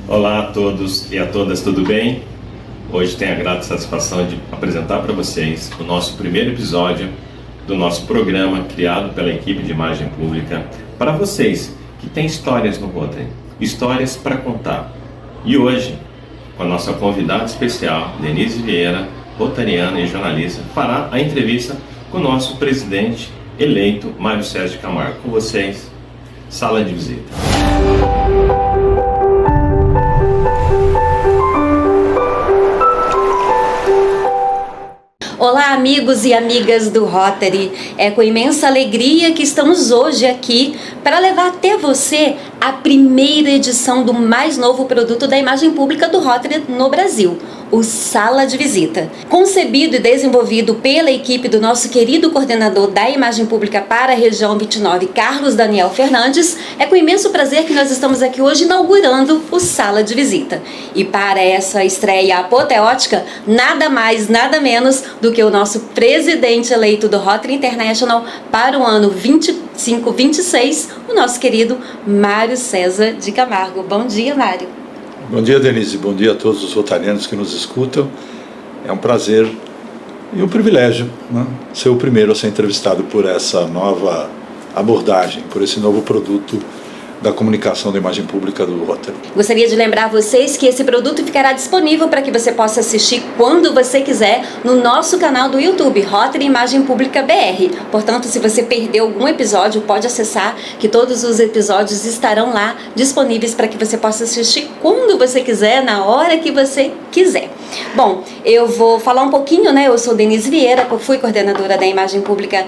Olá a todos e a todas, tudo bem? Hoje tenho a grata satisfação de apresentar para vocês o nosso primeiro episódio do nosso programa criado pela equipe de imagem pública para vocês que têm histórias no Rotary, histórias para contar. E hoje, com a nossa convidada especial, Denise Vieira, rotariana e jornalista, fará a entrevista com o nosso presidente eleito, Mário César de Camargo. Com vocês, sala de visita. Olá, amigos e amigas do Rotary. É com imensa alegria que estamos hoje aqui para levar até você a primeira edição do mais novo produto da imagem pública do Rotary no Brasil, o Sala de Visita. Concebido e desenvolvido pela equipe do nosso querido coordenador da imagem pública para a região 29, Carlos Daniel Fernandes, é com imenso prazer que nós estamos aqui hoje inaugurando o Sala de Visita. E para essa estreia apoteótica, nada mais, nada menos do que o nosso presidente eleito do Rotary International para o ano 25-26, o nosso querido Mário César de Camargo. Bom dia, Mário. Bom dia, Denise. Bom dia a todos os rotarianos que nos escutam. É um prazer e um privilégio, né, ser o primeiro a ser entrevistado por essa nova abordagem, por esse novo produto da comunicação da imagem pública do Rotary. Gostaria de lembrar vocês que esse produto ficará disponível para que você possa assistir quando você quiser no nosso canal do YouTube, Rotary Imagem Pública BR. Portanto, se você perdeu algum episódio, pode acessar que todos os episódios estarão lá disponíveis para que você possa assistir quando você quiser, na hora que você quiser. Bom, eu vou falar um pouquinho, né? Eu sou Denise Vieira, fui coordenadora da imagem pública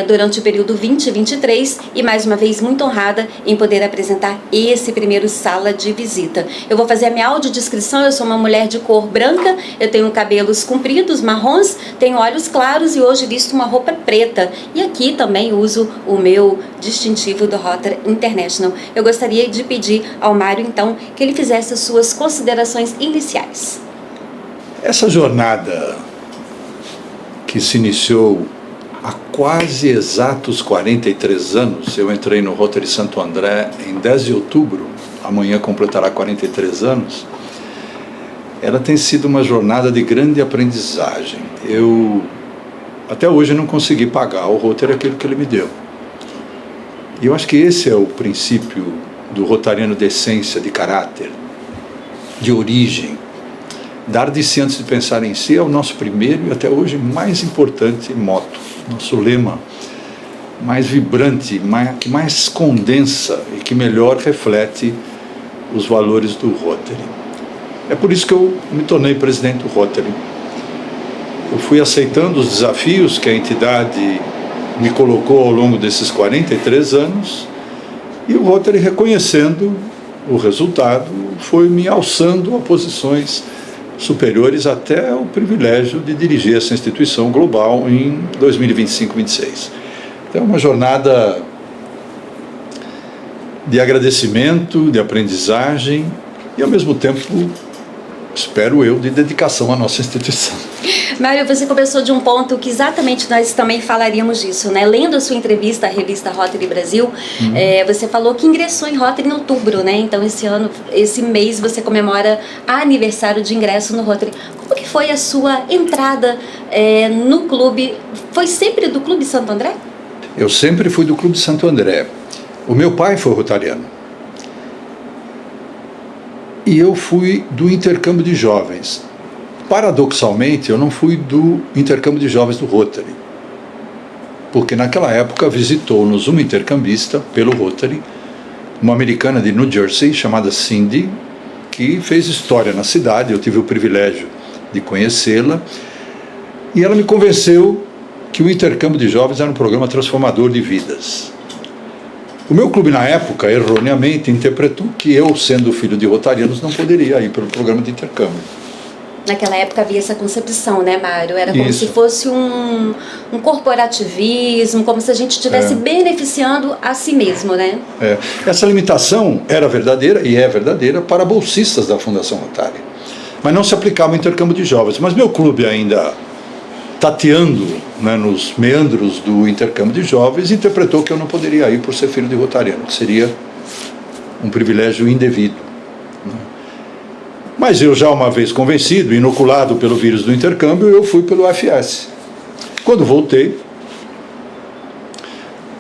durante o período 2023 e mais uma vez muito honrada em poder apresentar esse primeiro Sala de Visita. Eu vou fazer a minha audiodescrição. Eu sou uma mulher de cor branca, eu tenho cabelos compridos, marrons, tenho olhos claros e hoje visto uma roupa preta. E aqui também uso o meu distintivo do Rotary International. Eu gostaria de pedir ao Mário, então, que ele fizesse as suas considerações iniciais. Essa jornada que se iniciou há quase exatos 43 anos, eu entrei no Rotary Santo André em 10 de outubro, amanhã completará 43 anos, ela tem sido uma jornada de grande aprendizagem. Eu, até hoje, não consegui pagar ao Rotary aquilo que ele me deu. E eu acho que esse é o princípio do rotariano de essência, de caráter, de origem. Dar de si antes de pensar em si é o nosso primeiro e até hoje mais importante moto, nosso lema mais vibrante, que mais condensa e que melhor reflete os valores do Rotary. É por isso que eu me tornei presidente do Rotary. Eu fui aceitando os desafios que a entidade me colocou ao longo desses 43 anos e o Rotary, reconhecendo o resultado, foi me alçando a posições superiores até o privilégio de dirigir essa instituição global em 2025-26. Então é uma jornada de agradecimento, de aprendizagem e, ao mesmo tempo, espero eu, de dedicação à nossa instituição. Mário, você começou de um ponto que exatamente nós também falaríamos disso, né? Lendo a sua entrevista à revista Rotary Brasil, você falou que ingressou em Rotary em outubro, né? Então esse mês você comemora aniversário de ingresso no Rotary. Como que foi a sua entrada no clube? Foi sempre do Clube Santo André? Eu sempre fui do Clube Santo André. O meu pai foi rotariano. E eu fui do intercâmbio de jovens. Paradoxalmente, eu não fui do intercâmbio de jovens do Rotary, porque naquela época visitou-nos uma intercambista pelo Rotary, uma americana de New Jersey chamada Cindy, que fez história na cidade. Eu tive o privilégio de conhecê-la e ela me convenceu que o intercâmbio de jovens era um programa transformador de vidas. O meu clube, na época, erroneamente interpretou que eu, sendo filho de rotarianos, não poderia ir pelo programa de intercâmbio. Naquela época havia essa concepção, né, Mário? Era como se fosse um corporativismo, como se a gente estivesse beneficiando a si mesmo, né? Essa limitação era verdadeira e é verdadeira para bolsistas da Fundação Rotary. Mas não se aplicava ao intercâmbio de jovens. Mas meu clube ainda tateando, né, nos meandros do intercâmbio de jovens, interpretou que eu não poderia ir por ser filho de rotariano, que seria um privilégio indevido. Mas eu já uma vez convencido, inoculado pelo vírus do intercâmbio, eu fui pelo FS. Quando voltei,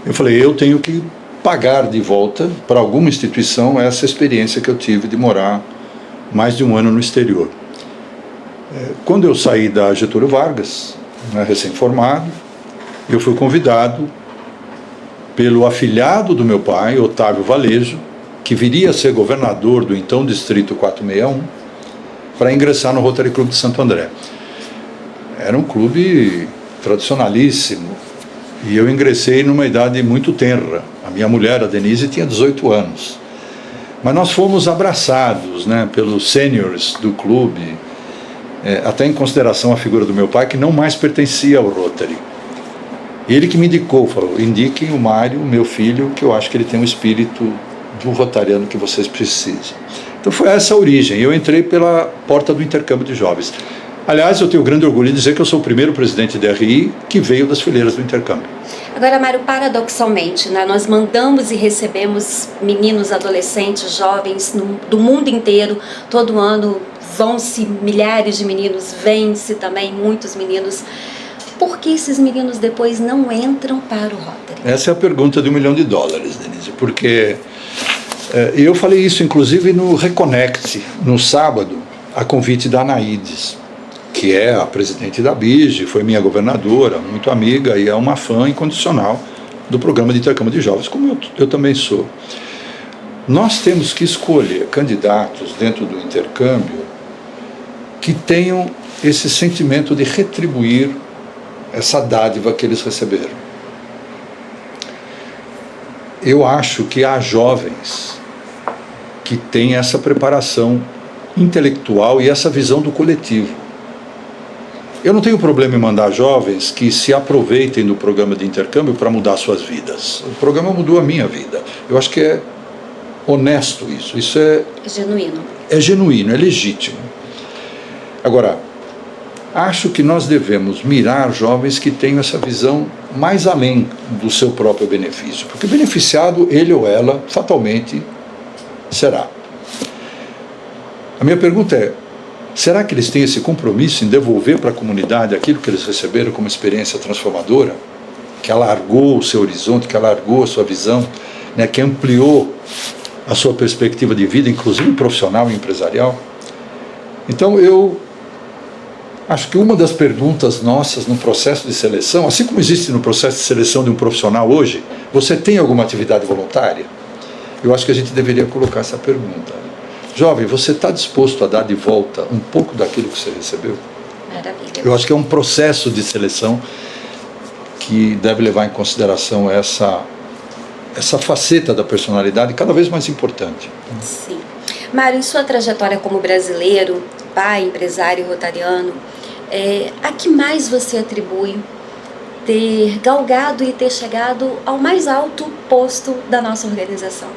eu falei, eu tenho que pagar de volta para alguma instituição essa experiência que eu tive de morar mais de um ano no exterior. Quando eu saí da Getúlio Vargas, né, recém-formado, eu fui convidado pelo afilhado do meu pai, Otávio Valejo, que viria a ser governador do então Distrito 461, para ingressar no Rotary Club de Santo André. Era um clube tradicionalíssimo, e eu ingressei numa idade muito tenra. A minha mulher, a Denise, tinha 18 anos. Mas nós fomos abraçados, né, pelos seniors do clube, até em consideração a figura do meu pai, que não mais pertencia ao Rotary. Ele que me indicou, falou, indiquem o Mário, meu filho, que eu acho que ele tem um espírito do rotariano que vocês precisam. Então foi essa a origem. Eu entrei pela porta do intercâmbio de jovens. Aliás, eu tenho grande orgulho de dizer que eu sou o primeiro presidente da RI que veio das fileiras do intercâmbio. Agora, Mário, paradoxalmente, né, nós mandamos e recebemos meninos, adolescentes, jovens do mundo inteiro. Todo ano vão-se milhares de meninos, vêm-se também muitos meninos. Por que esses meninos depois não entram para o Rotary? Essa é a pergunta de $1 milhão, Denise, porque eu falei isso inclusive no Reconnect, no sábado, a convite da Anaídes, que é a presidente da BIGE, foi minha governadora, muito amiga e é uma fã incondicional do programa de intercâmbio de jovens, como eu também sou. Nós temos que escolher candidatos dentro do intercâmbio que tenham esse sentimento de retribuir essa dádiva que eles receberam. Eu acho que há jovens que têm essa preparação intelectual e essa visão do coletivo. Eu não tenho problema em mandar jovens que se aproveitem do programa de intercâmbio para mudar suas vidas. O programa mudou a minha vida. Eu acho que é honesto isso. Isso é genuíno. É genuíno, é legítimo. Agora, acho que nós devemos mirar jovens que tenham essa visão mais além do seu próprio benefício, porque beneficiado ele ou ela fatalmente será. A minha pergunta é, será que eles têm esse compromisso em devolver para a comunidade aquilo que eles receberam como experiência transformadora, que alargou o seu horizonte, que alargou a sua visão, né, que ampliou a sua perspectiva de vida, inclusive profissional e empresarial? Então eu acho que uma das perguntas nossas no processo de seleção, assim como existe no processo de seleção de um profissional hoje, você tem alguma atividade voluntária? Eu acho que a gente deveria colocar essa pergunta. Jovem, você está disposto a dar de volta um pouco daquilo que você recebeu? Maravilha. Eu acho que é um processo de seleção que deve levar em consideração essa faceta da personalidade cada vez mais importante. Sim. Mário, em sua trajetória como brasileiro, pai, empresário rotariano, a que mais você atribui ter galgado e ter chegado ao mais alto posto da nossa organização?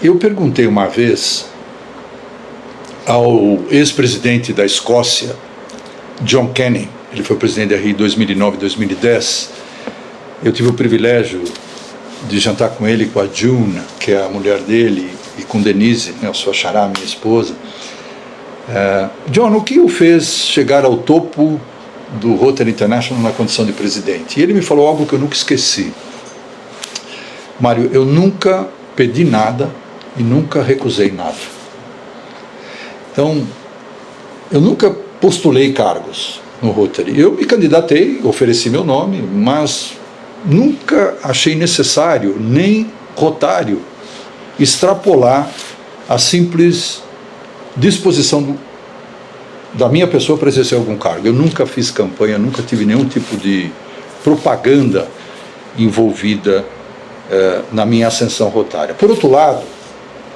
Eu perguntei uma vez ao ex-presidente da Escócia, John Kenny, ele foi presidente da RI 2009 e 2010, eu tive o privilégio de jantar com ele, com a June, que é a mulher dele, e com Denise, né, a sua xará, minha esposa. John, o que o fez chegar ao topo do Rotary International na condição de presidente? E ele me falou algo que eu nunca esqueci. Mário, eu nunca pedi nada e nunca recusei nada. Então, eu nunca postulei cargos no Rotary. Eu me candidatei, ofereci meu nome, mas nunca achei necessário, nem rotário, extrapolar a simples disposição da minha pessoa para exercer algum cargo. Eu nunca fiz campanha, nunca tive nenhum tipo de propaganda envolvida na minha ascensão rotária. Por outro lado,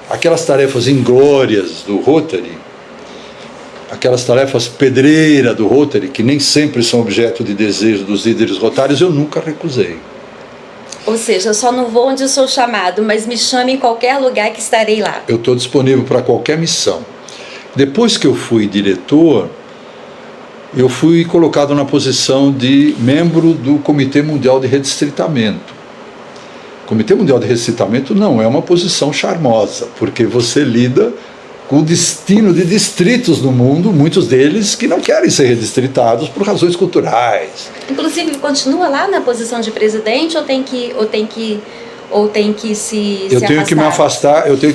aquelas tarefas inglórias do Rotary, aquelas tarefas pedreira do Rotary, que nem sempre são objeto de desejo dos líderes rotários, eu nunca recusei. Ou seja, eu só não vou onde eu sou chamado, mas me chame em qualquer lugar que estarei lá. Eu estou disponível para qualquer missão. Depois que eu fui diretor, eu fui colocado na posição de membro do Comitê Mundial de Redistritamento. O Comitê Mundial de Redistritamento não é uma posição charmosa, porque você lida com o destino de distritos no mundo, muitos deles que não querem ser redistritados por razões culturais. Inclusive, continua lá na posição de presidente ou tem que se Eu tenho que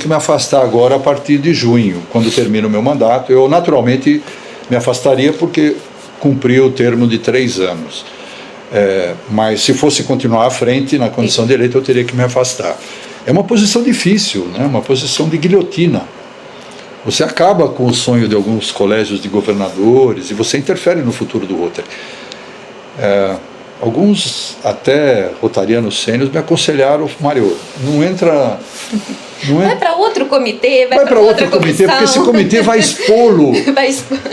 me afastar agora a partir de junho, quando termina o meu mandato. Eu naturalmente me afastaria porque cumpri o termo de 3 anos. Mas se fosse continuar à frente na condição de eleito, eu teria que me afastar. É uma posição difícil, né? Uma posição de guilhotina. Você acaba com o sonho de alguns colégios de governadores e você interfere no futuro do Rotary. Alguns até rotarianos sênios me aconselharam, Mário, não entra... Vai para outro comitê, vai para outro comitê, porque esse comitê vai expô-lo,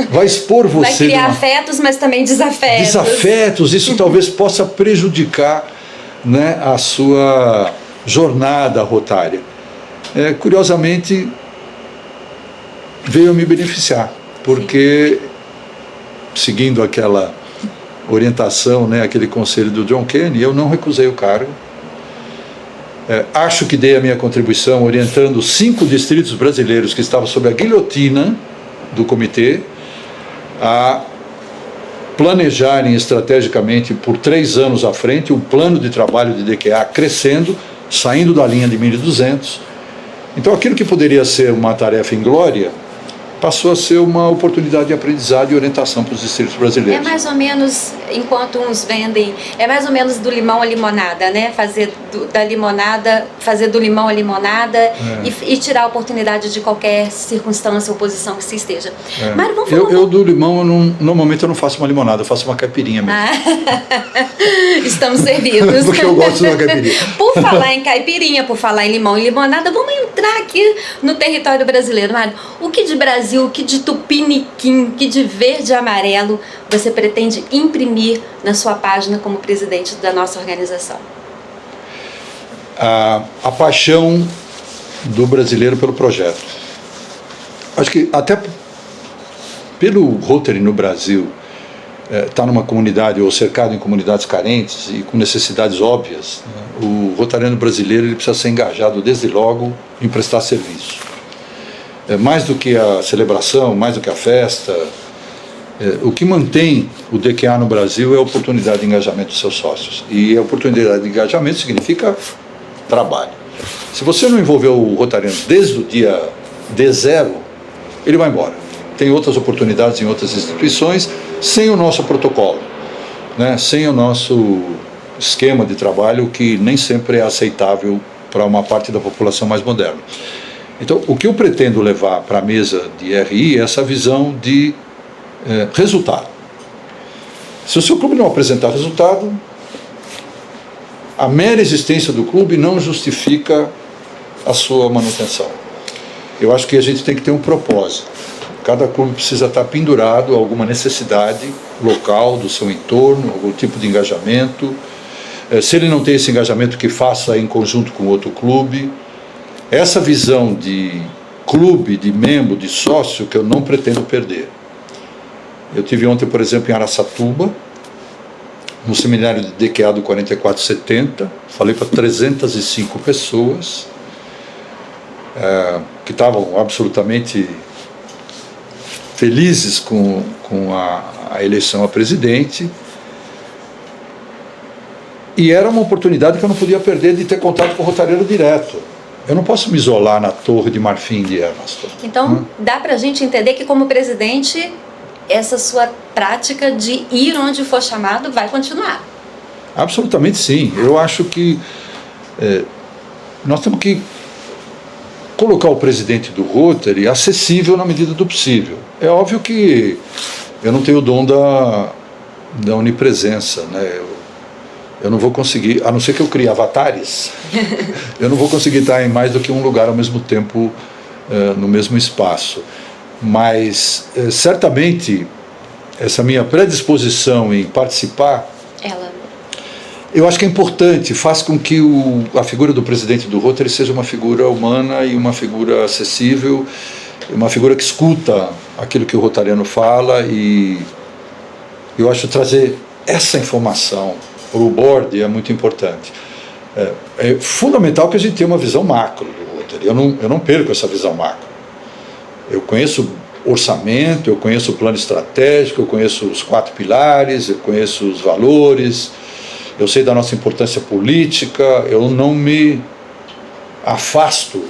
vai expor você. Vai criar afetos, mas também desafetos. Desafetos, isso talvez possa prejudicar, né, a sua jornada rotária. Curiosamente, veio a me beneficiar, porque, seguindo aquela orientação, né, aquele conselho do John Kennedy, eu não recusei o cargo. Acho que dei a minha contribuição orientando 5 distritos brasileiros que estavam sob a guilhotina do comitê a planejarem estrategicamente por 3 anos à frente um plano de trabalho de DQA crescendo, saindo da linha de 1.200. Então aquilo que poderia ser uma tarefa inglória passou a ser uma oportunidade de aprendizado e orientação para os distritos brasileiros. É mais ou menos, enquanto uns vendem, é mais ou menos do limão à limonada, né? Fazer do limão à limonada e tirar a oportunidade de qualquer circunstância ou posição que se esteja. Mário, vamos falar eu do limão, normalmente eu não faço uma limonada, eu faço uma caipirinha mesmo. Estamos servidos. Porque eu gosto de uma caipirinha. Por falar em caipirinha, por falar em limão e limonada, vamos entrar aqui no território brasileiro, Mário. O que de Brasil, o que de tupiniquim, o que de verde e amarelo você pretende imprimir na sua página como presidente da nossa organização? A paixão do brasileiro pelo projeto. Acho que até pelo Rotary no Brasil estar numa comunidade ou cercado em comunidades carentes e com necessidades óbvias, né, o rotariano brasileiro ele precisa ser engajado desde logo em prestar serviço. Mais do que a celebração, mais do que a festa, o que mantém o DQA no Brasil é a oportunidade de engajamento dos seus sócios. E a oportunidade de engajamento significa trabalho. Se você não envolveu o rotariano desde o dia D0, ele vai embora. Tem outras oportunidades em outras instituições, sem o nosso protocolo, né? Sem o nosso esquema de trabalho, que nem sempre é aceitável para uma parte da população mais moderna. Então, o que eu pretendo levar para a mesa de RI é essa visão de resultado. Se o seu clube não apresentar resultado, a mera existência do clube não justifica a sua manutenção. Eu acho que a gente tem que ter um propósito. Cada clube precisa estar pendurado a alguma necessidade local do seu entorno, algum tipo de engajamento. Se ele não tem esse engajamento, que faça em conjunto com outro clube. Essa visão de clube, de membro, de sócio, que eu não pretendo perder. Eu tive ontem, por exemplo, em Araçatuba, no seminário de DQA do 4470, falei para 305 pessoas que estavam absolutamente felizes com a eleição a presidente, e era uma oportunidade que eu não podia perder de ter contato com o rotariano direto. Eu não posso me isolar na Torre de Marfim de Evanston. Então, dá para a gente entender que, como presidente, essa sua prática de ir onde for chamado vai continuar? Absolutamente sim. Eu acho que nós temos que colocar o presidente do Rotary acessível na medida do possível. É óbvio que eu não tenho o dom da onipresença, né? Eu não vou conseguir, a não ser que eu crie avatares, eu não vou conseguir estar em mais do que um lugar ao mesmo tempo, no mesmo espaço. Mas, certamente, essa minha predisposição em participar, eu acho que é importante, faz com que a figura do presidente do Rotary seja uma figura humana e uma figura acessível, uma figura que escuta aquilo que o rotariano fala e Eu acho trazer essa informação para o board é muito importante. É fundamental que a gente tenha uma visão macro do Rotary. Eu não perco essa visão macro. Eu conheço orçamento, eu conheço o plano estratégico, eu conheço os 4 pilares, eu conheço os valores, eu sei da nossa importância política, eu não me afasto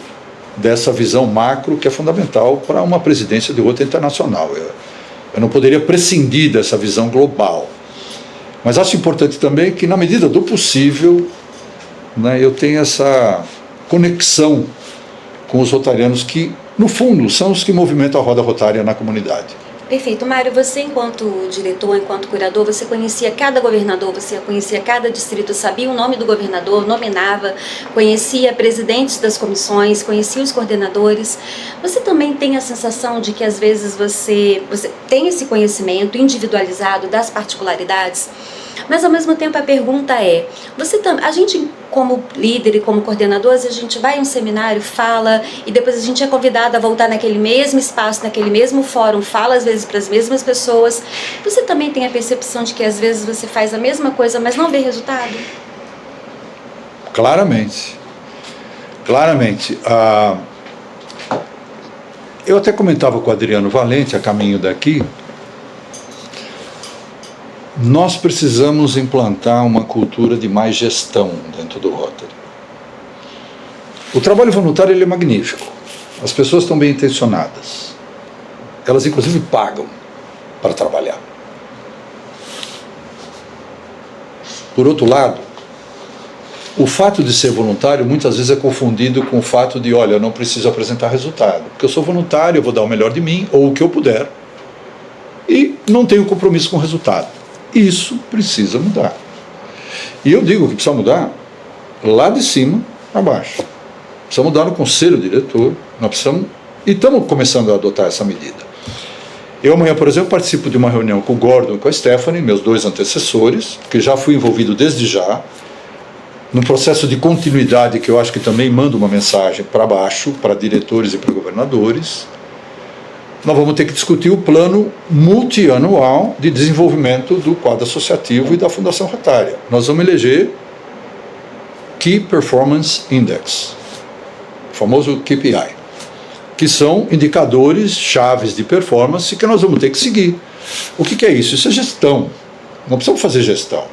dessa visão macro que é fundamental para uma presidência de Rotary Internacional. Eu não poderia prescindir dessa visão global. Mas acho importante também que, na medida do possível, né, eu tenho essa conexão com os rotarianos que, no fundo, são os que movimentam a roda rotária na comunidade. Perfeito. Mário, você enquanto diretor, enquanto curador, você conhecia cada governador, você conhecia cada distrito, sabia o nome do governador, nominava, conhecia presidentes das comissões, conhecia os coordenadores. Você também tem a sensação de que às vezes você tem esse conhecimento individualizado das particularidades? Mas ao mesmo tempo a pergunta é, a gente como líder e como coordenador, a gente vai a um seminário, fala e depois a gente é convidado a voltar naquele mesmo espaço, naquele mesmo fórum, fala às vezes para as mesmas pessoas. Você também tem a percepção de que às vezes você faz a mesma coisa, mas não vê resultado? Claramente. Eu até comentava com o Adriano Valente, a caminho daqui, nós precisamos implantar uma cultura de mais gestão dentro do Rotary. O trabalho voluntário ele é magnífico. As pessoas estão bem intencionadas. Elas, inclusive, pagam para trabalhar. Por outro lado, o fato de ser voluntário muitas vezes é confundido com o fato de, olha, eu não preciso apresentar resultado. Porque eu sou voluntário, eu vou dar o melhor de mim, ou o que eu puder, e não tenho compromisso com o resultado. Isso precisa mudar. E eu digo que precisa mudar lá de cima a baixo. Precisa mudar no conselho diretor. Nós precisamos, e estamos começando a adotar essa medida. Eu amanhã, por exemplo, participo de uma reunião com o Gordon e com a Stephanie, meus 2 antecessores, que já fui envolvido desde já, num processo de continuidade que eu acho que também manda uma mensagem para baixo, para diretores e para governadores. Nós vamos ter que discutir o plano multianual de desenvolvimento do quadro associativo e da Fundação Rotária. Nós vamos eleger Key Performance Index, o famoso KPI, que são indicadores chaves de performance que nós vamos ter que seguir. O que é isso? Isso é gestão. Não precisamos fazer gestão.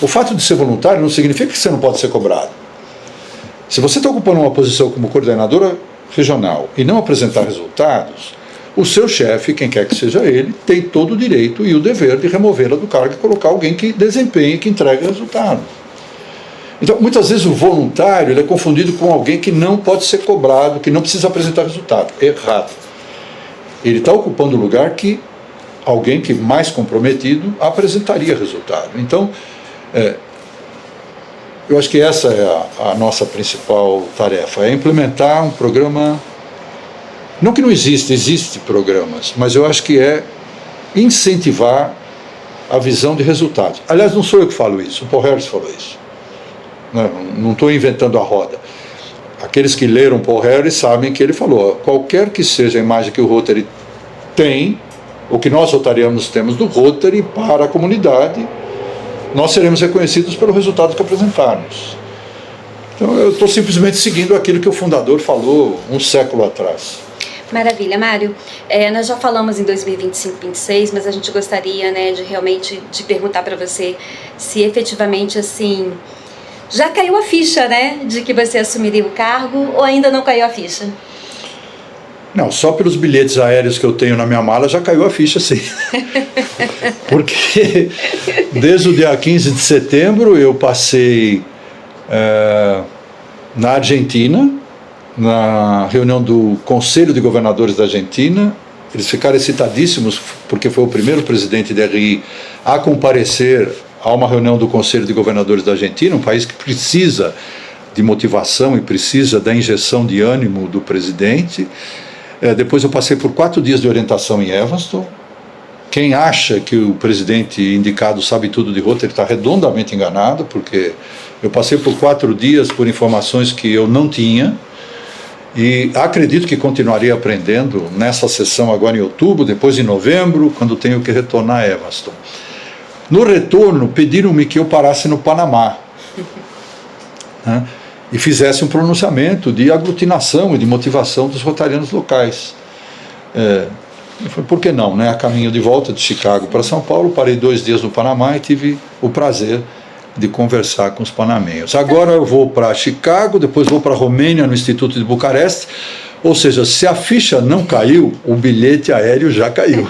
O fato de ser voluntário não significa que você não pode ser cobrado. Se você está ocupando uma posição como coordenadora regional e não apresentar resultados, o seu chefe, quem quer que seja ele, tem todo o direito e o dever de removê-la do cargo e colocar alguém que desempenhe, que entregue resultado. Então, muitas vezes o voluntário ele é confundido com alguém que não pode ser cobrado, que não precisa apresentar resultado. Errado. Ele está ocupando o lugar que alguém que mais comprometido apresentaria resultado. Então, eu acho que essa é a nossa principal tarefa, é implementar um programa. Não que não existe programas, mas eu acho que é incentivar a visão de resultados. Aliás, não sou eu que falo isso, o Paul Harris falou isso. Não estou inventando a roda. Aqueles que leram Paul Harris sabem que ele falou, qualquer que seja a imagem que o Rotary tem, ou que nós rotarianos temos do Rotary para a comunidade, nós seremos reconhecidos pelo resultado que apresentarmos. Então eu estou simplesmente seguindo aquilo que o fundador falou um século atrás. Maravilha, Mário. Nós já falamos em 2025, 2026, mas a gente gostaria, né, de realmente de perguntar para você se efetivamente assim já caiu a ficha, né, de que você assumiria o cargo ou ainda não caiu a ficha? Não, só pelos bilhetes aéreos que eu tenho na minha mala já caiu a ficha, sim. Porque desde o dia 15 de setembro eu passei na Argentina, na reunião do Conselho de Governadores da Argentina. Eles ficaram excitadíssimos porque foi o primeiro presidente da RI a comparecer a uma reunião do Conselho de Governadores da Argentina, um país que precisa de motivação e precisa da injeção de ânimo do presidente. Depois eu passei por 4 dias de orientação em Evanston. Quem acha que o presidente indicado sabe tudo de Rotary está redondamente enganado, porque eu passei por 4 dias por informações que eu não tinha, e acredito que continuaria aprendendo nessa sessão agora em outubro, depois em novembro, quando tenho que retornar a Evanston. No retorno, pediram-me que eu parasse no Panamá, né, e fizesse um pronunciamento de aglutinação e de motivação dos rotarianos locais. Eu falei, por que não? Né? A caminho de volta de Chicago para São Paulo, parei 2 dias no Panamá e tive o prazer de conversar com os panamenhos. Agora eu vou para Chicago, depois vou para a Romênia, no Instituto de Bucareste. Ou seja, se a ficha não caiu, o bilhete aéreo já caiu.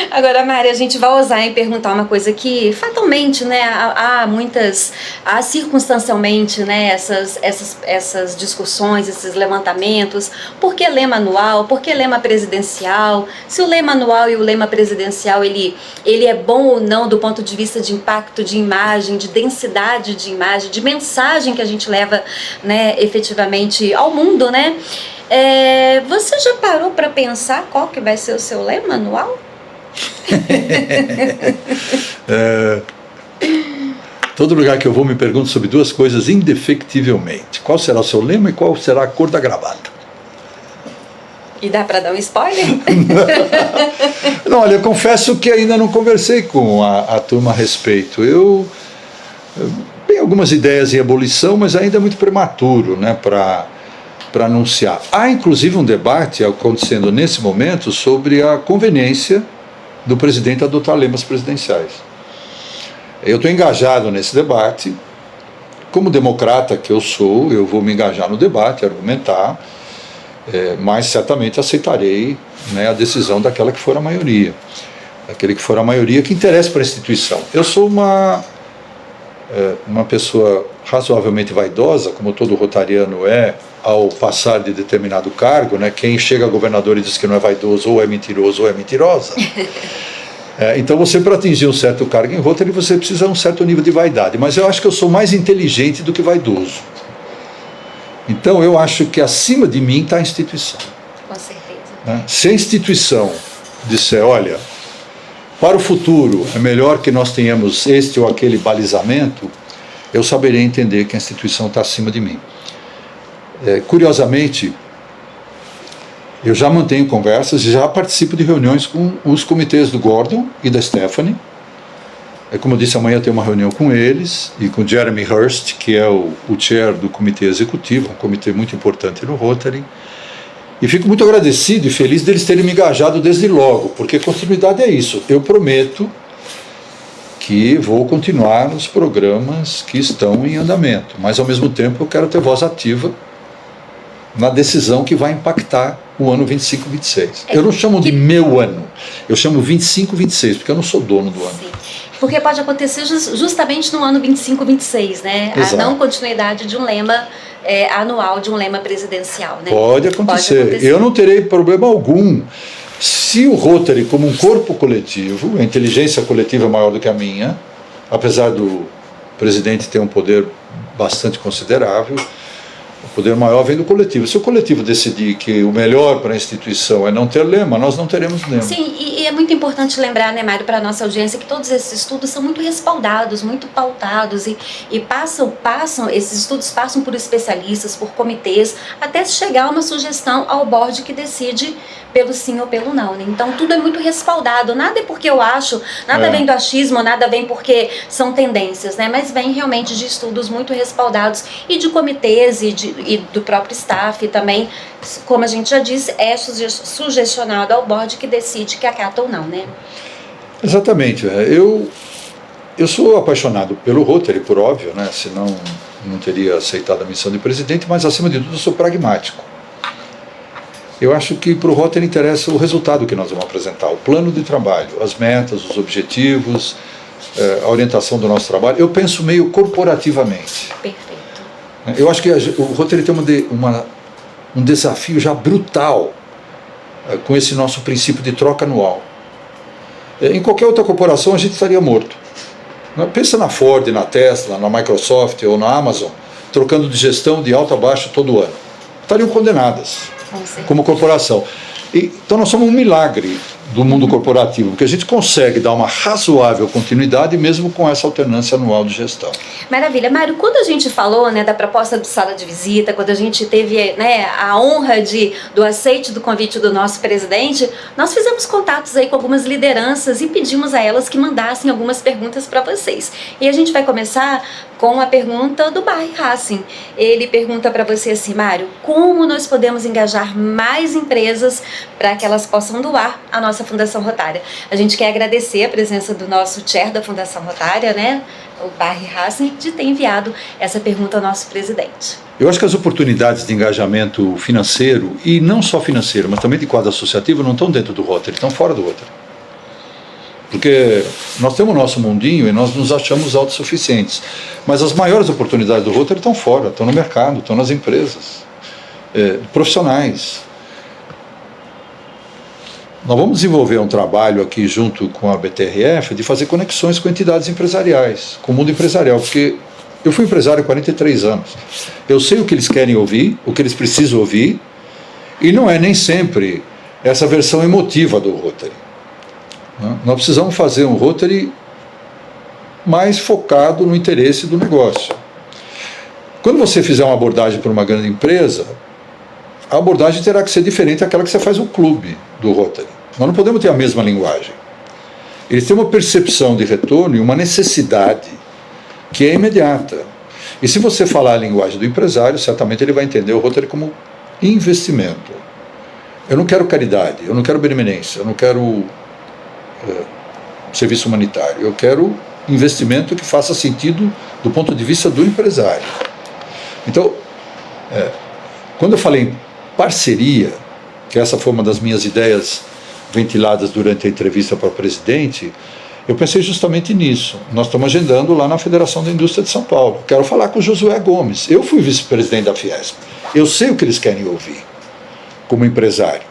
Agora, Mari, a gente vai ousar em perguntar uma coisa que, fatalmente, né, há circunstancialmente, né, essas discussões, esses levantamentos. Por que lema anual? Por que lema presidencial? Se o lema anual e o lema presidencial, ele é bom ou não do ponto de vista de impacto de imagem, de densidade de imagem, de mensagem que a gente leva, né, efetivamente ao mundo, né? Você já parou para pensar qual que vai ser o seu lema anual? Todo lugar que eu vou me pergunto sobre 2 coisas indefectivelmente: qual será o seu lema e qual será a cor da gravata? E dá para dar um spoiler? Não, olha, eu confesso que ainda não conversei com a turma a respeito. Eu tenho algumas ideias em ebulição, mas ainda é muito prematuro, né, para anunciar. Há inclusive um debate acontecendo nesse momento sobre a conveniência do presidente adotar lemas presidenciais. Eu estou engajado nesse debate. Como democrata que eu sou, eu vou me engajar no debate, argumentar, mas certamente aceitarei, né, a decisão daquela que for a maioria. Aquele que for a maioria que interessa para a instituição. Eu sou uma pessoa razoavelmente vaidosa, como todo rotariano é, ao passar de determinado cargo, né? Quem chega a governador e diz que não é vaidoso, ou é mentiroso ou é mentirosa. Então você, para atingir um certo cargo em Rotary, você precisa de um certo nível de vaidade, mas eu acho que eu sou mais inteligente do que vaidoso. Então eu acho que acima de mim está a instituição. Com certeza. Né? Se a instituição disser, olha, para o futuro é melhor que nós tenhamos este ou aquele balizamento, eu saberei entender que a instituição está acima de mim. Curiosamente, eu já mantenho conversas e já participo de reuniões com os comitês do Gordon e da Stephanie. Como eu disse, amanhã eu tenho uma reunião com eles e com Jeremy Hurst, que é o chair do comitê executivo, um comitê muito importante no Rotary. E fico muito agradecido e feliz deles terem me engajado desde logo, porque continuidade é isso. Eu prometo que vou continuar nos programas que estão em andamento, mas ao mesmo tempo eu quero ter voz ativa na decisão que vai impactar o ano 25-26. Eu não chamo de meu ano, eu chamo 25-26, porque eu não sou dono do ano. Sim. Porque pode acontecer justamente no ano 25-26, né? Exato. A não continuidade de um lema anual, de um lema presidencial, né? Pode acontecer. Eu não terei problema algum. Se o Rotary, como um corpo coletivo, a inteligência coletiva é maior do que a minha, apesar do presidente ter um poder bastante considerável, o poder maior vem do coletivo. Se o coletivo decidir que o melhor para a instituição é não ter lema, nós não teremos lema. Sim, e é muito importante lembrar, né, Mário, para a nossa audiência, que todos esses estudos são muito respaldados, muito pautados e esses estudos passam por especialistas, por comitês, até chegar a uma sugestão ao board que decide pelo sim ou pelo não, né? Então tudo é muito respaldado, nada é porque eu acho, nada vem do achismo, nada vem porque são tendências, né? Mas vem realmente de estudos muito respaldados e de comitês e do próprio staff e também, como a gente já disse, é sugestionado ao board que decide que acata ou não, né? Exatamente. Eu sou apaixonado pelo Rotary, por óbvio, né? Senão não teria aceitado a missão de presidente, mas acima de tudo eu sou pragmático. Eu acho que para o Rotary interessa o resultado que nós vamos apresentar, o plano de trabalho, as metas, os objetivos, a orientação do nosso trabalho. Eu penso meio corporativamente. Perfeito. Eu acho que o Rotary tem um desafio já brutal com esse nosso princípio de troca anual. Em qualquer outra corporação a gente estaria morto. Pensa na Ford, na Tesla, na Microsoft ou na Amazon, trocando de gestão de alto a baixo todo ano. Estariam condenadas como corporação. Então nós somos um milagre do mundo corporativo, porque a gente consegue dar uma razoável continuidade mesmo com essa alternância anual de gestão. Maravilha. Mário, quando a gente falou, né, da proposta de sala de visita, quando a gente teve, né, a honra do aceite do convite do nosso presidente, nós fizemos contatos aí com algumas lideranças e pedimos a elas que mandassem algumas perguntas para vocês. E a gente vai começar com a pergunta do Barry Racing. Ele pergunta para você assim: Mário, como nós podemos engajar mais empresas para que elas possam doar à nossa Fundação Rotária? A gente quer agradecer a presença do nosso chair da Fundação Rotária, né, o Barry Racing, de ter enviado essa pergunta ao nosso presidente. Eu acho que as oportunidades de engajamento financeiro, e não só financeiro, mas também de quadro associativo, não estão dentro do Rotary, estão fora do Rotary. Porque nós temos o nosso mundinho e nós nos achamos autossuficientes. Mas as maiores oportunidades do Rotary estão fora, estão no mercado, estão nas empresas, profissionais. Nós vamos desenvolver um trabalho aqui junto com a BTRF de fazer conexões com entidades empresariais, com o mundo empresarial, porque eu fui empresário há 43 anos. Eu sei o que eles querem ouvir, o que eles precisam ouvir, e não é nem sempre essa versão emotiva do Rotary. Nós precisamos fazer um Rotary mais focado no interesse do negócio. Quando você fizer uma abordagem para uma grande empresa, a abordagem terá que ser diferente daquela que você faz no clube do Rotary. Nós não podemos ter a mesma linguagem. Eles têm uma percepção de retorno e uma necessidade que é imediata. E se você falar a linguagem do empresário, certamente ele vai entender o Rotary como investimento. Eu não quero caridade, eu não quero benemerência, eu não quero serviço humanitário. Eu quero investimento que faça sentido do ponto de vista do empresário. Então, quando eu falei em parceria, que essa foi uma das minhas ideias ventiladas durante a entrevista para o presidente, eu pensei justamente nisso. Nós estamos agendando lá na Federação da Indústria de São Paulo. Quero falar com o Josué Gomes. Eu fui vice-presidente da Fiesp. Eu sei o que eles querem ouvir como empresário.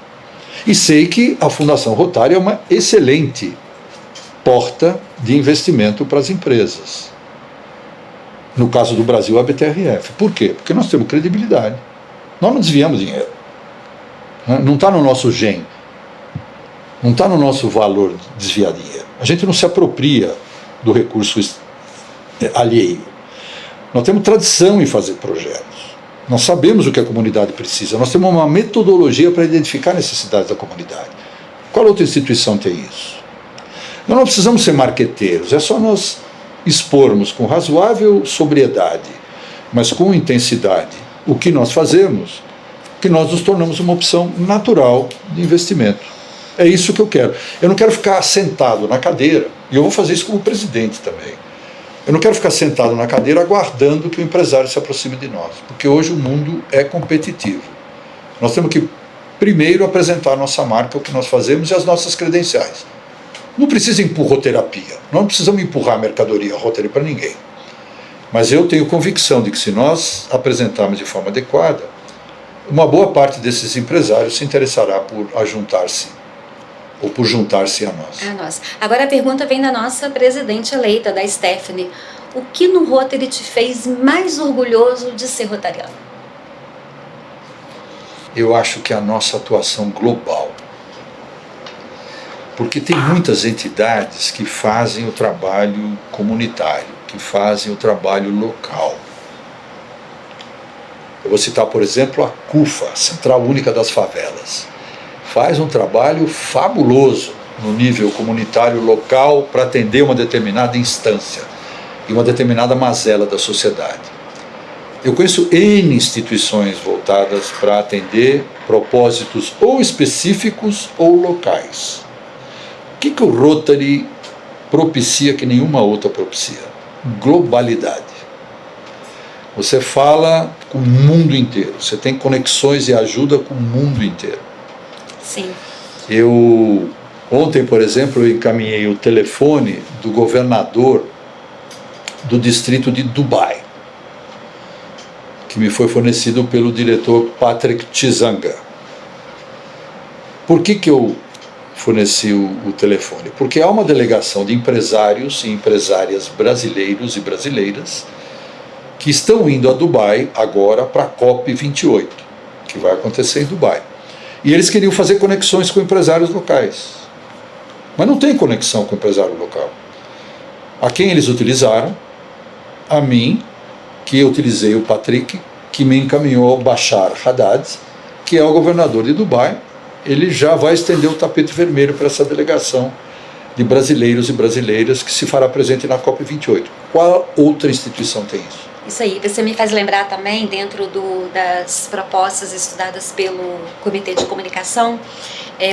E sei que a Fundação Rotária é uma excelente porta de investimento para as empresas. No caso do Brasil, a BTRF. Por quê? Porque nós temos credibilidade. Nós não desviamos dinheiro. Não está no nosso gen. Não está no nosso valor desviar dinheiro. A gente não se apropria do recurso alheio. Nós temos tradição em fazer projetos. Nós sabemos o que a comunidade precisa. Nós temos uma metodologia para identificar necessidades da comunidade. Qual outra instituição tem isso? Nós não precisamos ser marqueteiros. É só nós expormos com razoável sobriedade, mas com intensidade, o que nós fazemos, que nós nos tornamos uma opção natural de investimento. É isso que eu quero. Eu não quero ficar sentado na cadeira, e eu vou fazer isso como presidente também. Eu não quero ficar sentado na cadeira aguardando que o empresário se aproxime de nós, porque hoje o mundo é competitivo. Nós temos que primeiro apresentar a nossa marca, o que nós fazemos e as nossas credenciais. Não precisa empurroterapia, não precisamos empurrar a mercadoria Rotary para ninguém. Mas eu tenho convicção de que se nós apresentarmos de forma adequada, uma boa parte desses empresários se interessará por juntar-se ou por juntar-se a nós. Agora a pergunta vem da nossa presidente eleita, da Stephanie. O que no Rotary te fez mais orgulhoso de ser rotariano? Eu acho que a nossa atuação global. Porque tem muitas entidades que fazem o trabalho comunitário, que fazem o trabalho local. Eu vou citar, por exemplo, a CUFA, Central Única das Favelas. Faz um trabalho fabuloso no nível comunitário local para atender uma determinada instância e uma determinada mazela da sociedade. Eu conheço N instituições voltadas para atender propósitos ou específicos ou locais. O que o Rotary propicia que nenhuma outra propicia? Globalidade. Você fala com o mundo inteiro, você tem conexões e ajuda com o mundo inteiro. Sim. Ontem, por exemplo, eu encaminhei o telefone do governador do distrito de Dubai, que me foi fornecido pelo diretor Patrick Chizanga. Por que eu forneci o telefone? Porque há uma delegação de empresários e empresárias brasileiros e brasileiras que estão indo a Dubai agora para a COP28, que vai acontecer em Dubai. E eles queriam fazer conexões com empresários locais. mas não tem conexão com o empresário local. A quem eles utilizaram? A mim, que eu utilizei o Patrick, que me encaminhou ao Bashar Haddad, que é o governador de Dubai. Ele já vai estender o tapete vermelho para essa delegação de brasileiros e brasileiras que se fará presente na COP28. Qual outra instituição tem isso? Isso aí, você me faz lembrar também, dentro das propostas estudadas pelo Comitê de Comunicação,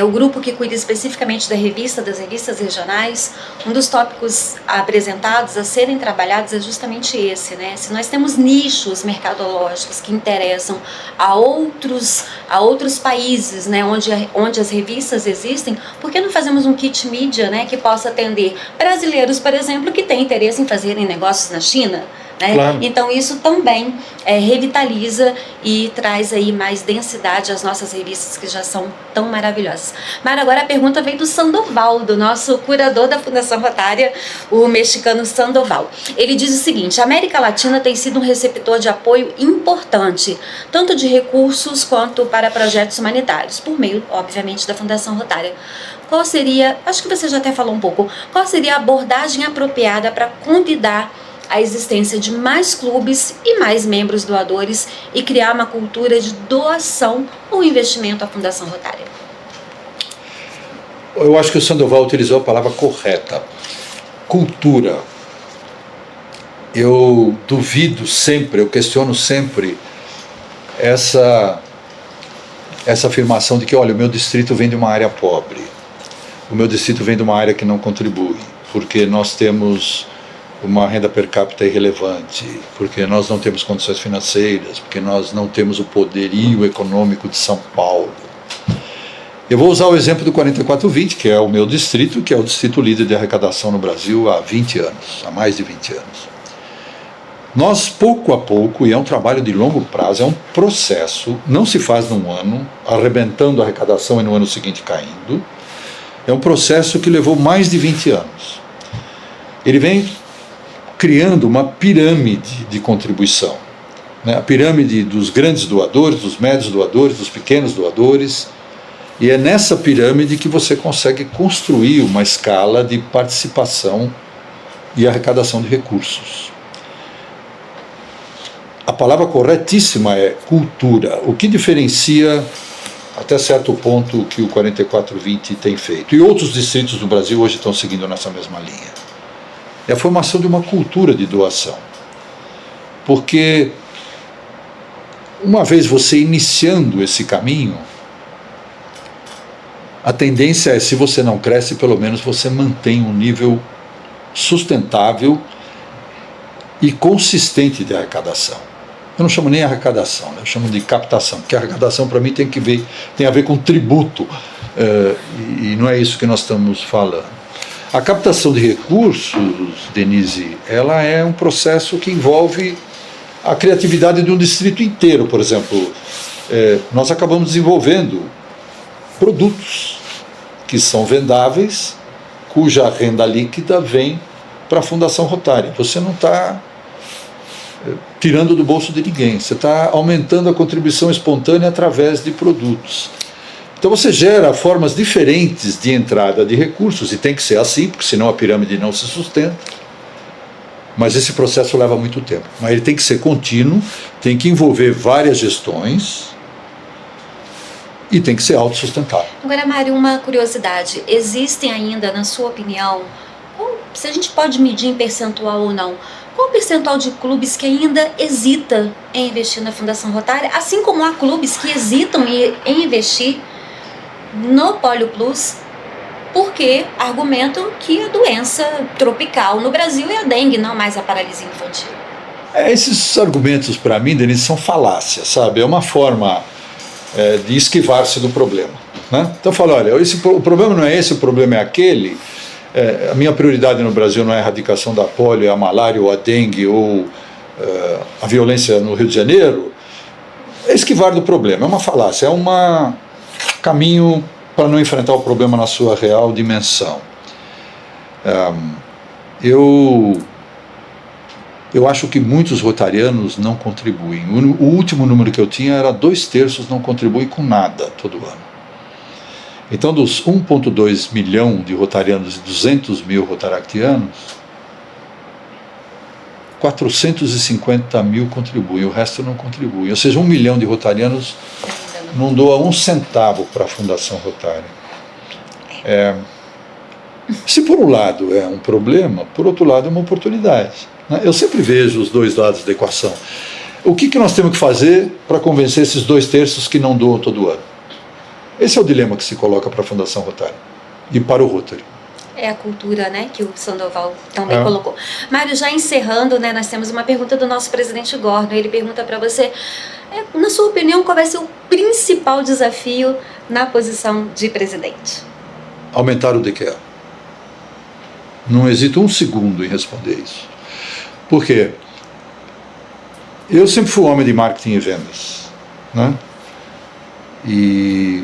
o grupo que cuida especificamente das revistas regionais, um dos tópicos apresentados a serem trabalhados é justamente esse, né? Se nós temos nichos mercadológicos que interessam a outros países, né, onde as revistas existem, por que não fazemos um kit mídia, né, que possa atender brasileiros, por exemplo, que têm interesse em fazerem negócios na China? Né? Claro. Então isso também revitaliza e traz aí mais densidade às nossas revistas que já são tão maravilhosas. Mas agora a pergunta vem do Sandoval, do nosso curador da Fundação Rotária, o mexicano Sandoval. Ele diz o seguinte: a América Latina tem sido um receptor de apoio importante, tanto de recursos quanto para projetos humanitários, por meio, obviamente, da Fundação Rotária. Qual seria, acho que você já até falou um pouco, qual seria a abordagem apropriada para convidar a existência de mais clubes e mais membros doadores e criar uma cultura de doação ou investimento à Fundação Rotária? Eu acho que o Sandoval utilizou a palavra correta. Cultura. Eu duvido sempre, eu questiono sempre essa afirmação de que, olha, o meu distrito vem de uma área pobre, o meu distrito vem de uma área que não contribui, porque nós temos uma renda per capita irrelevante, porque nós não temos condições financeiras, porque nós não temos o poderio econômico de São Paulo. Eu vou usar o exemplo do 4420, que é o meu distrito, que é o distrito líder de arrecadação no Brasil há 20 anos, há mais de 20 anos. Nós, pouco a pouco, e é um trabalho de longo prazo, é um processo, não se faz num ano, arrebentando a arrecadação e no ano seguinte caindo, é um processo que levou mais de 20 anos. Ele vem criando uma pirâmide de contribuição, né? A pirâmide dos grandes doadores, dos médios doadores, dos pequenos doadores, e é nessa pirâmide que você consegue construir uma escala de participação e arrecadação de recursos. A palavra corretíssima é cultura, o que diferencia até certo ponto o que o 4420 tem feito, e outros distritos do Brasil hoje estão seguindo nessa mesma linha. É a formação de uma cultura de doação. Porque, uma vez você iniciando esse caminho, a tendência é, se você não cresce, pelo menos você mantém um nível sustentável e consistente de arrecadação. Eu não chamo nem arrecadação, né? Eu chamo de captação, porque a arrecadação para mim tem a ver com tributo, e não é isso que nós estamos falando. A captação de recursos, Denise, ela é um processo que envolve a criatividade de um distrito inteiro. Por exemplo, nós acabamos desenvolvendo produtos que são vendáveis, cuja renda líquida vem para a Fundação Rotária. Você não está tirando do bolso de ninguém, você está aumentando a contribuição espontânea através de produtos. Então você gera formas diferentes de entrada de recursos, e tem que ser assim, porque senão a pirâmide não se sustenta. Mas esse processo leva muito tempo. Mas ele tem que ser contínuo, tem que envolver várias gestões e tem que ser autossustentável. Agora, Mário, uma curiosidade. Existem ainda, na sua opinião, se a gente pode medir em percentual ou não, qual o percentual de clubes que ainda hesita em investir na Fundação Rotária, assim como há clubes que hesitam em investir no Polio Plus, porque argumentam que a doença tropical no Brasil é a dengue, não mais a paralisia infantil? Esses argumentos, para mim, Denise, são falácias, sabe? É uma forma de esquivar-se do problema, né? Então eu falo, olha, o problema não é esse, o problema é aquele. A minha prioridade no Brasil não é a erradicação da polio, é a malária, ou a dengue, ou a violência no Rio de Janeiro. É esquivar do problema, é uma falácia, é um caminho para não enfrentar o problema na sua real dimensão. Eu acho que muitos rotarianos não contribuem. O último número que eu tinha era 2/3 não contribuem com nada todo ano. Então, dos 1,2 milhão de rotarianos e 200 mil rotaractianos, 450 mil contribuem, o resto não contribui. Ou seja, 1 milhão de rotarianos não doa um centavo para a Fundação Rotária. Se por um lado é um problema, por outro lado é uma oportunidade, né? Eu sempre vejo os dois lados da equação. O que nós temos que fazer para convencer esses 2/3 que não doam todo ano? Esse é o dilema que se coloca para a Fundação Rotária e para o Rotary. É a cultura, né, que o Sandoval também colocou. Mário, já encerrando, né, nós temos uma pergunta do nosso presidente Gordon. Ele pergunta para você, na sua opinião, qual vai ser o principal desafio na posição de presidente? Aumentar o DQA. Não hesito um segundo em responder isso. Por quê? Eu sempre fui um homem de marketing e vendas, né? E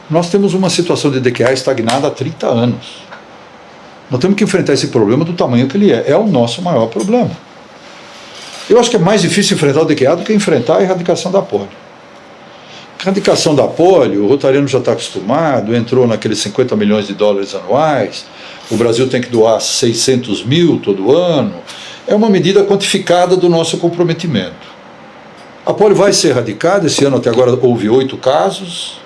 nós temos uma situação de DQA estagnada há 30 anos. Nós temos que enfrentar esse problema do tamanho que ele é. É o nosso maior problema. Eu acho que é mais difícil enfrentar o DQA do que enfrentar a erradicação da polio. A erradicação da polio, o rotariano já está acostumado, entrou naqueles 50 milhões de dólares anuais, o Brasil tem que doar 600 mil todo ano. É uma medida quantificada do nosso comprometimento. A polio vai ser erradicada. Esse ano até agora houve 8 casos,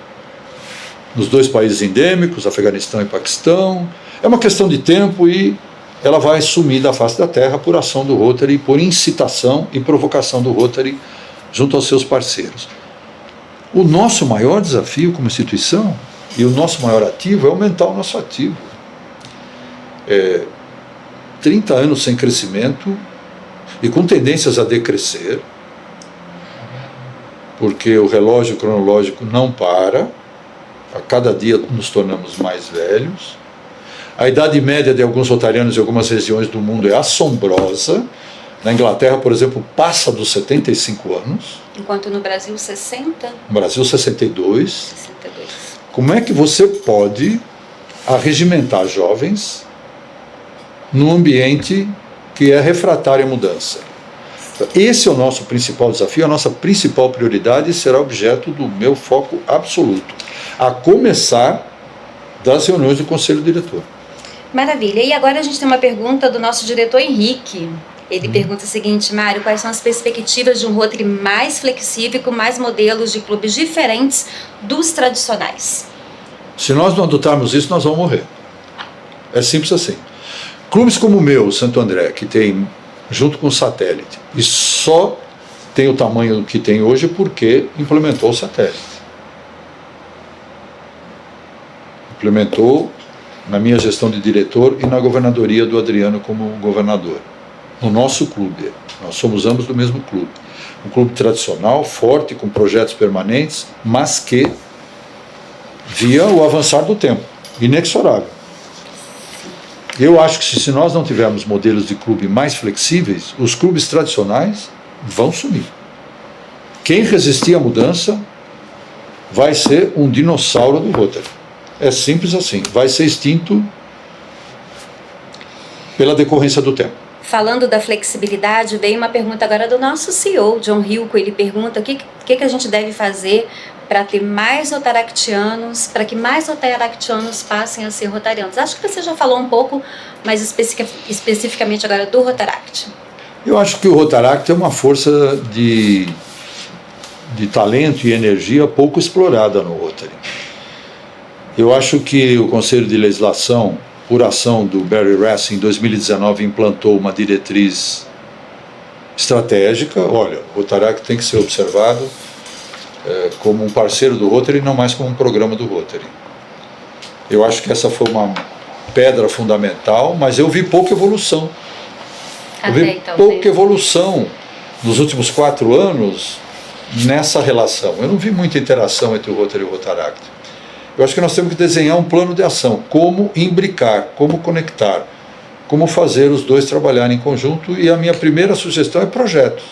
nos 2 países endêmicos, Afeganistão e Paquistão. É uma questão de tempo e ela vai sumir da face da terra por ação do Rotary, por incitação e provocação do Rotary junto aos seus parceiros. O nosso maior desafio como instituição e o nosso maior ativo é aumentar o nosso ativo. 30 anos sem crescimento e com tendências a decrescer, porque o relógio cronológico não para, a cada dia nos tornamos mais velhos. A idade média de alguns rotarianos em algumas regiões do mundo é assombrosa. Na Inglaterra, por exemplo, passa dos 75 anos. Enquanto no Brasil, 60? No Brasil, 62. 62. Como é que você pode arregimentar jovens num ambiente que é refratário à mudança? Esse é o nosso principal desafio, a nossa principal prioridade será objeto do meu foco absoluto, a começar das reuniões do Conselho Diretor. Maravilha. E agora a gente tem uma pergunta do nosso diretor Henrique. Ele pergunta o seguinte, Mário, quais são as perspectivas de um Rotary mais flexível, com mais modelos de clubes diferentes dos tradicionais? Se nós não adotarmos isso, nós vamos morrer. É simples assim. Clubes como o meu, Santo André, que tem, junto com o satélite, e só tem o tamanho que tem hoje porque implementou o satélite. Implementou na minha gestão de diretor e na governadoria do Adriano como governador. No nosso clube, nós somos ambos do mesmo clube. Um clube tradicional, forte, com projetos permanentes, mas que via o avançar do tempo, inexorável. Eu acho que se nós não tivermos modelos de clube mais flexíveis, os clubes tradicionais vão sumir. Quem resistir à mudança vai ser um dinossauro do Rotary. É simples assim, vai ser extinto pela decorrência do tempo. Falando da flexibilidade, veio uma pergunta agora do nosso CEO, John Hilco. Ele pergunta o que a gente deve fazer para ter mais rotaractianos, para que mais rotaractianos passem a ser rotarianos. Acho que você já falou um pouco, mas especificamente agora do Rotaract. Eu acho que o Rotaract é uma força de talento e energia pouco explorada no Rotary. Eu acho que o Conselho de Legislação, por ação do Barry Rass, em 2019, implantou uma diretriz estratégica. Olha, o Rotaract tem que ser observado como um parceiro do Rotary e não mais como um programa do Rotary. Eu acho que essa foi uma pedra fundamental, mas eu vi pouca evolução. Eu vi pouca evolução nos últimos 4 anos nessa relação. Eu não vi muita interação entre o Rotary e o Rotaract. Eu acho que nós temos que desenhar um plano de ação, como imbricar, como conectar, como fazer os dois trabalharem em conjunto, e a minha primeira sugestão é projetos.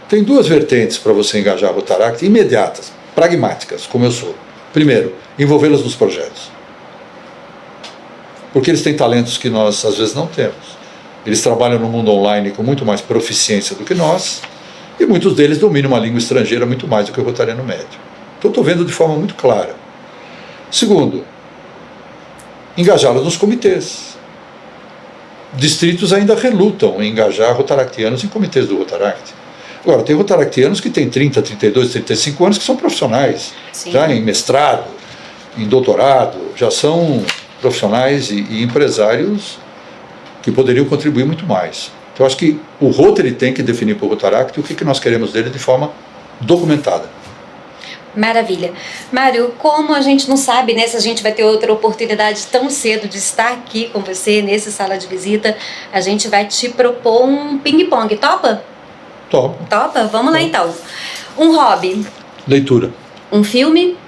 Tem 2 vertentes para você engajar o Rotaract, imediatas, pragmáticas, como eu sou. Primeiro, envolvê-los nos projetos. Porque eles têm talentos que nós, às vezes, não temos. Eles trabalham no mundo online com muito mais proficiência do que nós, e muitos deles dominam uma língua estrangeira muito mais do que o rotariano médio. Então estou vendo de forma muito clara. Segundo, engajá-los nos comitês. Distritos ainda relutam em engajar rotaractianos em comitês do Rotaract. Agora, tem rotaractianos que têm 30, 32, 35 anos que são profissionais, Sim. já em mestrado, em doutorado, já são profissionais e empresários que poderiam contribuir muito mais. Então, acho que o Rotary tem que definir para o Rotaract o que nós queremos dele de forma documentada. Maravilha. Mário, como a gente não sabe, né, se a gente vai ter outra oportunidade tão cedo de estar aqui com você nessa sala de visita, a gente vai te propor um ping-pong. Topa? Top. Topa? Vamos lá então. Um hobby. Leitura. Um filme.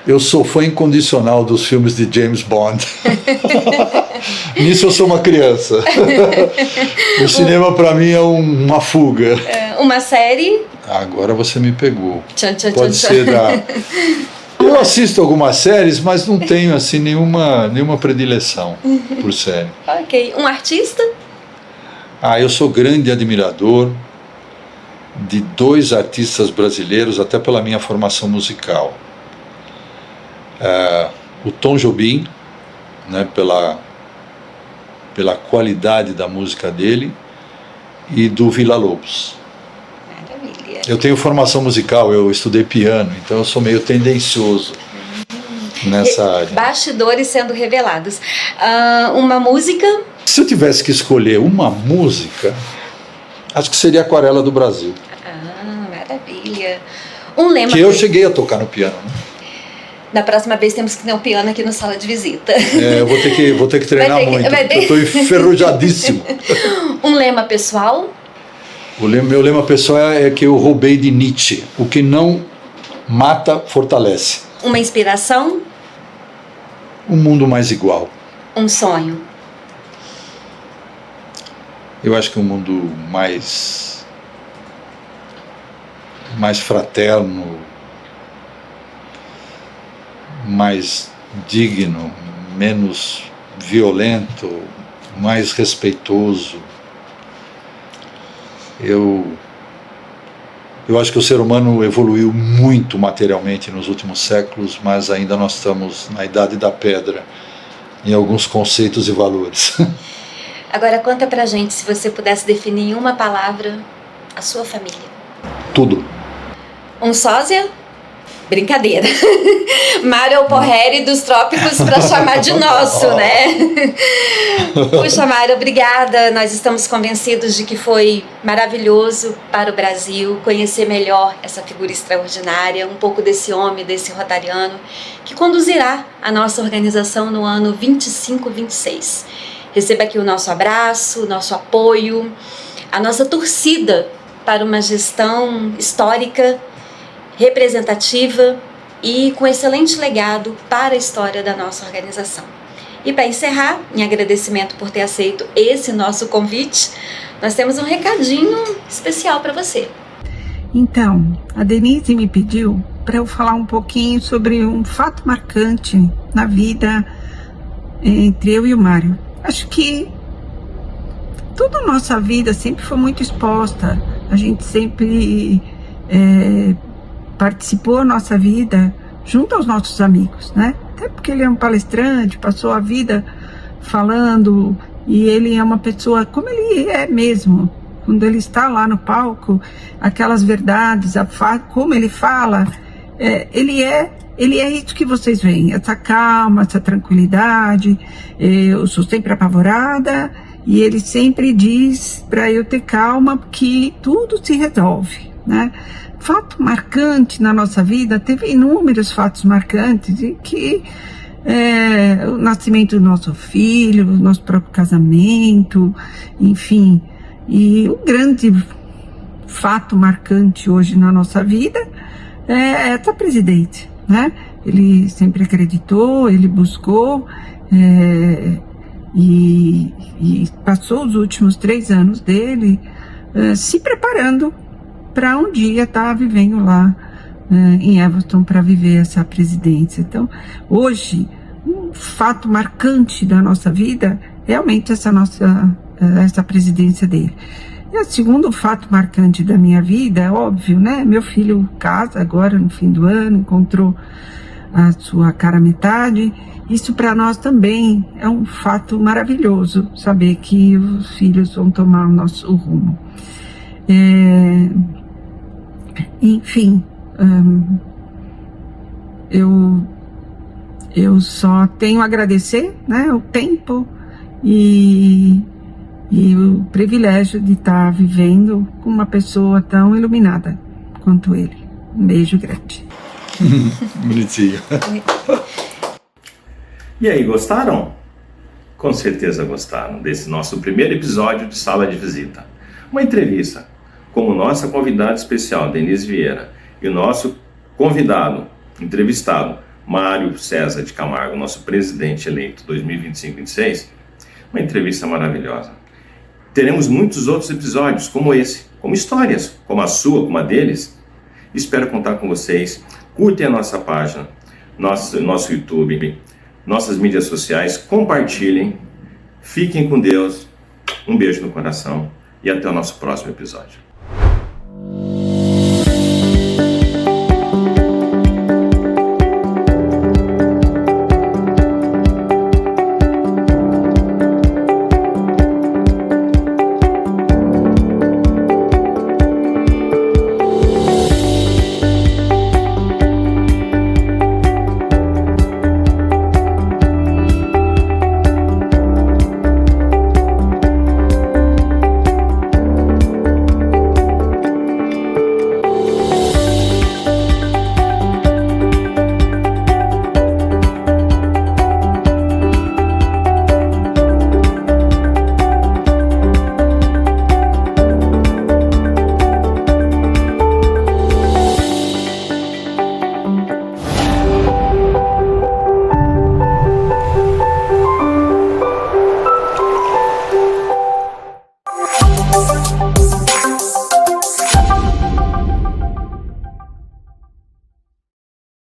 Eu sou fã incondicional dos filmes de James Bond. Nisso eu sou uma criança. O cinema para mim é uma fuga. Uma série. Agora você me pegou. Tchan, tchan, Pode tchan, ser tchan. da... Eu assisto algumas séries, mas não tenho assim nenhuma predileção por série. Ok. Um artista. Eu sou grande admirador de 2 artistas brasileiros, até pela minha formação musical. O Tom Jobim, né, pela qualidade da música dele, e do Villa-Lobos. Maravilha. Eu tenho formação musical, eu estudei piano, então eu sou meio tendencioso nessa área. Bastidores sendo revelados. Uma música. Se eu tivesse que escolher uma música, acho que seria Aquarela do Brasil. Maravilha. Um lema. Que eu cheguei a tocar no piano, né? Da próxima vez temos que ter um piano aqui no sala de visita. Eu vou ter que treinar muito, porque eu estou enferrujadíssimo. Um lema pessoal. Meu lema pessoal é que eu roubei de Nietzsche: o que não mata, fortalece. Uma inspiração. Um mundo mais igual. Um sonho. Eu acho que um mundo mais fraterno, mais digno, menos violento, mais respeitoso. Eu acho que o ser humano evoluiu muito materialmente nos últimos séculos, mas ainda nós estamos na idade da pedra em alguns conceitos e valores. Agora conta pra gente, se você pudesse definir em uma palavra a sua família. Tudo. Um sósia? Brincadeira. Mário é o Porreri dos trópicos para chamar de nosso, né? Puxa, Mário, obrigada. Nós estamos convencidos de que foi maravilhoso para o Brasil conhecer melhor essa figura extraordinária, um pouco desse homem, desse rotariano, que conduzirá a nossa organização no ano 25-26. Receba aqui o nosso abraço, o nosso apoio, a nossa torcida para uma gestão histórica, representativa e com excelente legado para a história da nossa organização. E para encerrar, em agradecimento por ter aceito esse nosso convite, nós temos um recadinho especial para você. Então, a Denise me pediu para eu falar um pouquinho sobre um fato marcante na vida entre eu e o Mário. Acho que toda a nossa vida sempre foi muito exposta, a gente sempre participou da nossa vida junto aos nossos amigos, né? Até porque ele é um palestrante, passou a vida falando, e ele é uma pessoa como ele é mesmo. Quando ele está lá no palco, aquelas verdades, como ele fala, ele é isso que vocês veem, essa calma, essa tranquilidade. Eu sou sempre apavorada e ele sempre diz para eu ter calma, que tudo se resolve, né? Fato marcante na nossa vida, teve inúmeros fatos marcantes, e que o nascimento do nosso filho, o nosso próprio casamento, enfim. E o grande fato marcante hoje na nossa vida é essa presidência, né? Ele sempre acreditou, ele buscou e passou os últimos 3 anos dele se preparando para um dia estar vivendo lá em Everton para viver essa presidência. Então, hoje, um fato marcante da nossa vida realmente essa presidência dele. E o segundo fato marcante da minha vida, é óbvio, né? Meu filho casa agora no fim do ano, encontrou a sua cara metade. Isso para nós também é um fato maravilhoso, saber que os filhos vão tomar o nosso rumo. Enfim, eu só tenho a agradecer, né, o tempo e o privilégio de estar vivendo com uma pessoa tão iluminada quanto ele. Um beijo grande. Bonitinho. E aí, gostaram? Com certeza gostaram desse nosso primeiro episódio de Sala de Visita. Uma entrevista com nossa convidada especial, Denise Vieira, e o nosso convidado, entrevistado, Mário César de Camargo, nosso presidente eleito 2025-26. Uma entrevista maravilhosa. Teremos muitos outros episódios como esse, como histórias, como a sua, como a deles. Espero contar com vocês. Curtem a nossa página, nosso YouTube, nossas mídias sociais, compartilhem, fiquem com Deus, um beijo no coração e até o nosso próximo episódio.